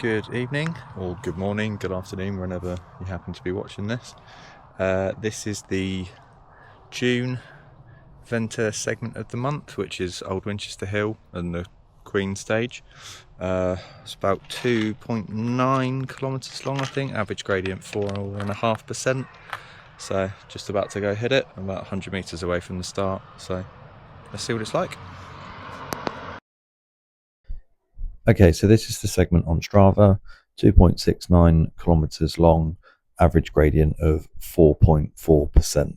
Good evening, or good morning, good afternoon, whenever you happen to be watching this. This is the June Venta segment of the month, which is Old Winchester Hill and the Queen stage. It's about 2.9 kilometres long, I think, average gradient 4.5%. So just about to go hit it. I'm about 100 metres away from the start, so let's see what it's like. Okay, so this is the segment on Strava, 2.69 kilometers long, average gradient of 4.4%.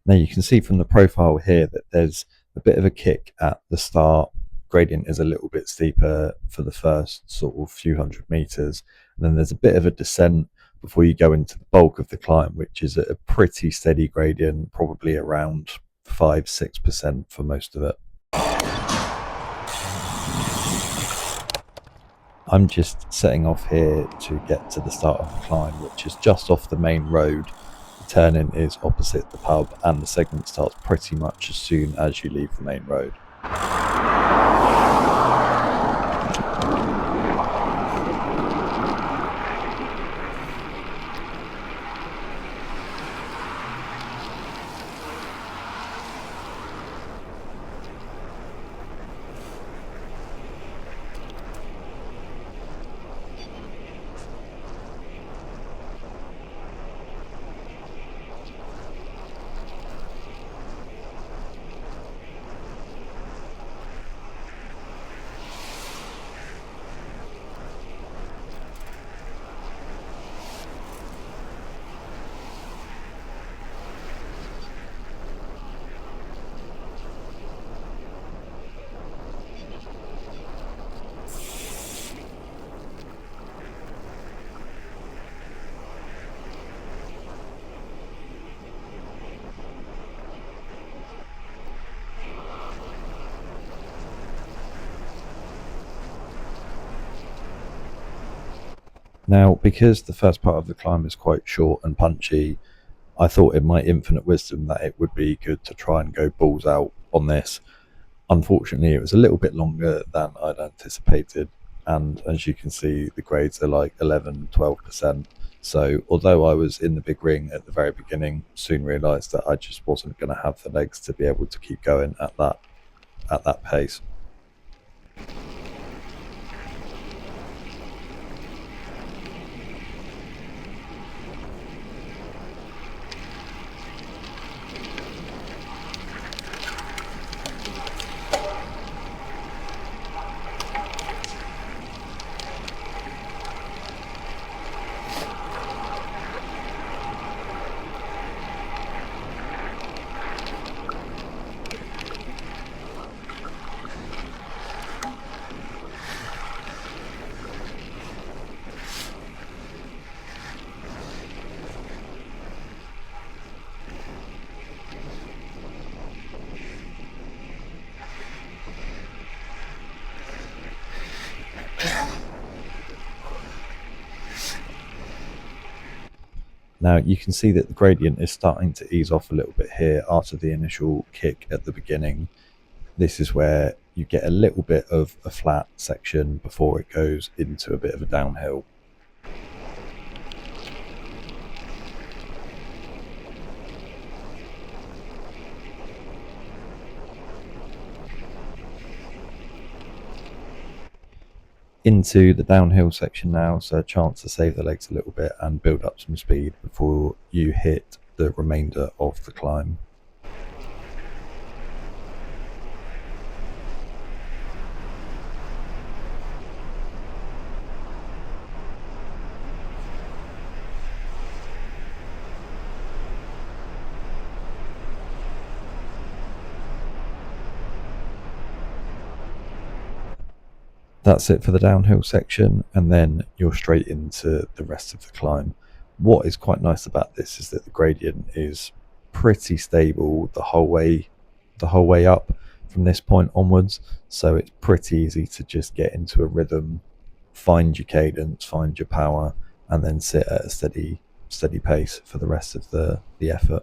Now you can see from the profile here that there's a bit of a kick at the start. Gradient is a little bit steeper for the first sort of few hundred meters, and then there's a bit of a descent before you go into the bulk of the climb, which is a pretty steady gradient, probably around 5-6% for most of it. I'm just setting off here to get to the start of the climb, which is just off the main road. The turn-in is opposite the pub, and the segment starts pretty much as soon as you leave the main road. Now, because the first part of the climb is quite short and punchy, I thought in my infinite wisdom that it would be good to try and go balls out on this. Unfortunately, it was a little bit longer than I'd anticipated, and as you can see, the grades are like 11-12%. So although I was in the big ring at the very beginning, soon realised that I just wasn't going to have the legs to be able to keep going at that pace. Now you can see that the gradient is starting to ease off a little bit here after the initial kick at the beginning. This is where you get a little bit of a flat section before it goes into a bit of a downhill. Into the downhill section now, so a chance to save the legs a little bit and build up some speed before you hit the remainder of the climb. That's it for the downhill section, and then you're straight into the rest of the climb. What is quite nice about this is that the gradient is pretty stable the whole way up from this point onwards, so it's pretty easy to just get into a rhythm, find your cadence, find your power, and then sit at a steady pace for the rest of the effort.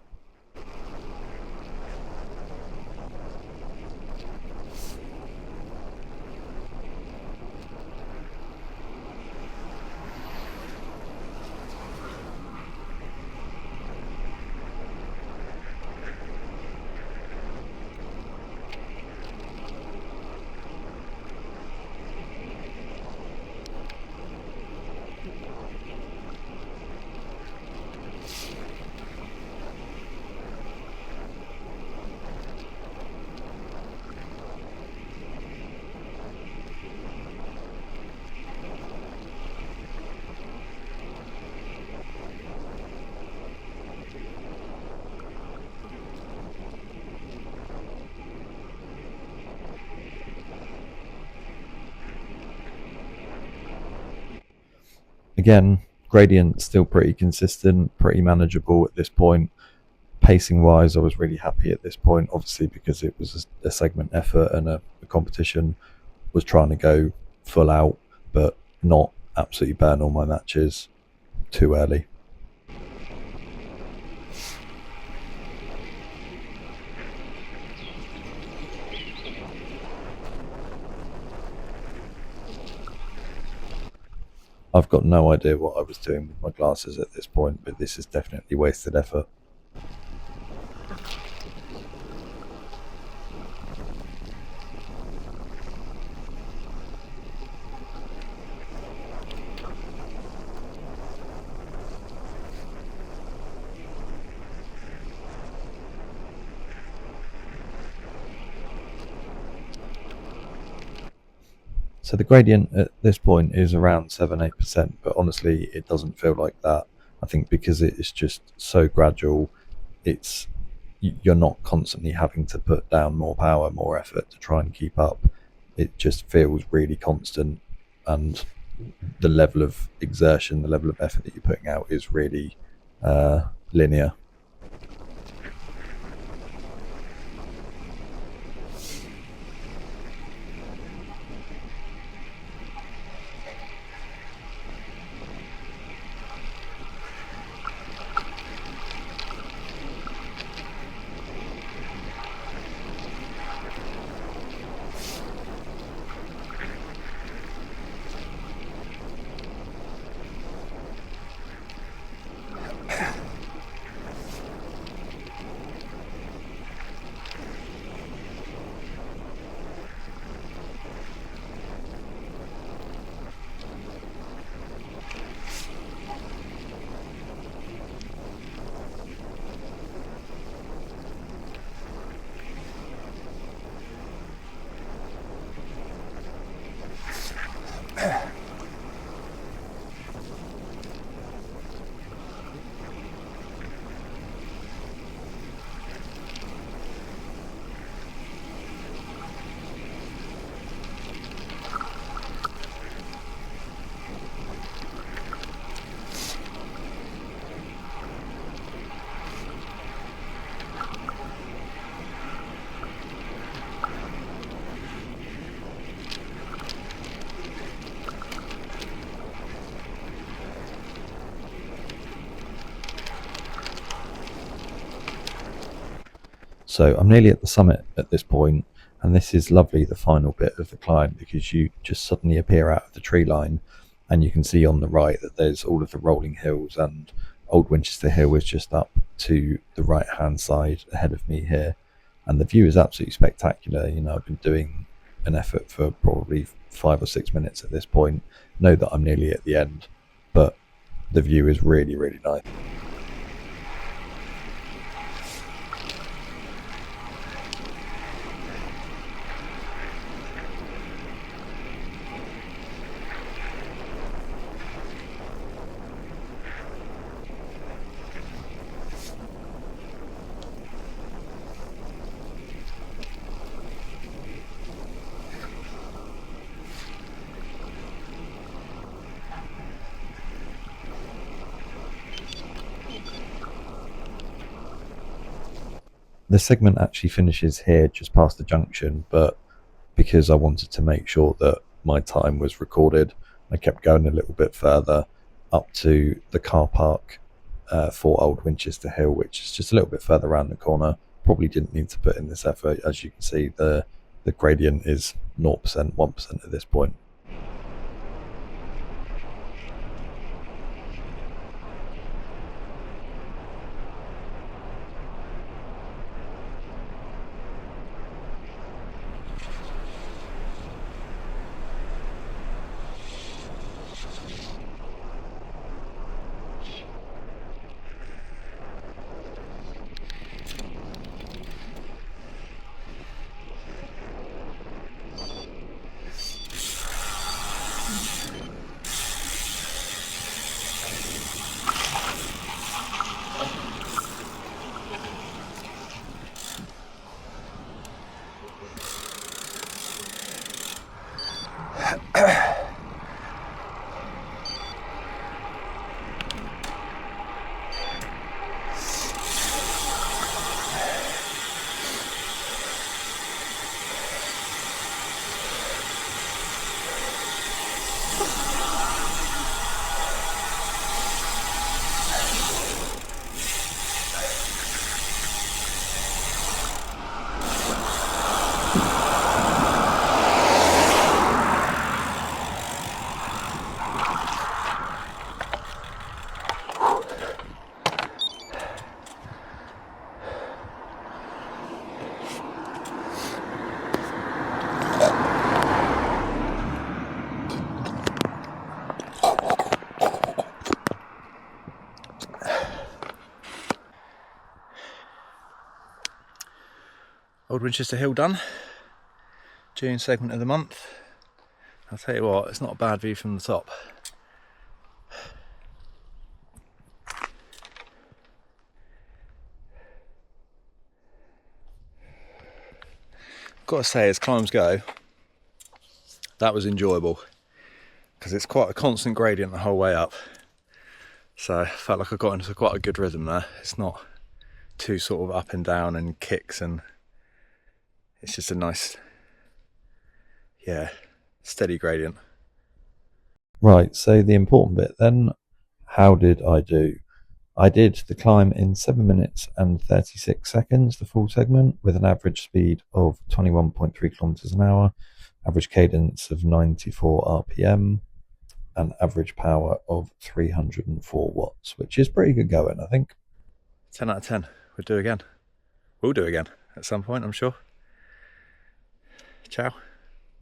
Again, gradient still pretty consistent, pretty manageable at this point. Pacing wise, I was really happy at this point, obviously because it was a segment effort and a competition. Was trying to go full out, but not absolutely burn all my matches too early. I've got no idea what I was doing with my glasses at this point, but this is definitely wasted effort. So the gradient at this point is around 7-8%, but honestly it doesn't feel like that. I think because it is just so gradual, you're not constantly having to put down more power, more effort to try and keep up. It just feels really constant, and the level of exertion, the level of effort that you're putting out is really linear. So I'm nearly at the summit at this point, and this is lovely, the final bit of the climb, because you just suddenly appear out of the tree line and you can see on the right that there's all of the rolling hills, and Old Winchester Hill is just up to the right hand side ahead of me here, and the view is absolutely spectacular. You know, I've been doing an effort for probably 5 or 6 minutes at this point, know that I'm nearly at the end, but the view is really, really nice. The segment actually finishes here just past the junction, but because I wanted to make sure that my time was recorded, I kept going a little bit further up to the car park for Old Winchester Hill, which is just a little bit further around the corner. Probably didn't need to put in this effort. As you can see, the gradient is 0%, 1% at this point. Old Winchester Hill done. June segment of the month. I'll tell you what, it's not a bad view from the top. Got to say, as climbs go, that was enjoyable because it's quite a constant gradient the whole way up. So I felt like I got into quite a good rhythm there. It's not too sort of up and down and kicks, and it's just a nice, yeah, steady gradient. Right, so the important bit then, how did I do? I did the climb in 7 minutes and 36 seconds, the full segment, with an average speed of 21.3 kilometers an hour, average cadence of 94 RPM, and average power of 304 watts, which is pretty good going, I think. 10 out of 10. We'll do again. We'll do again at some point, I'm sure. Ciao.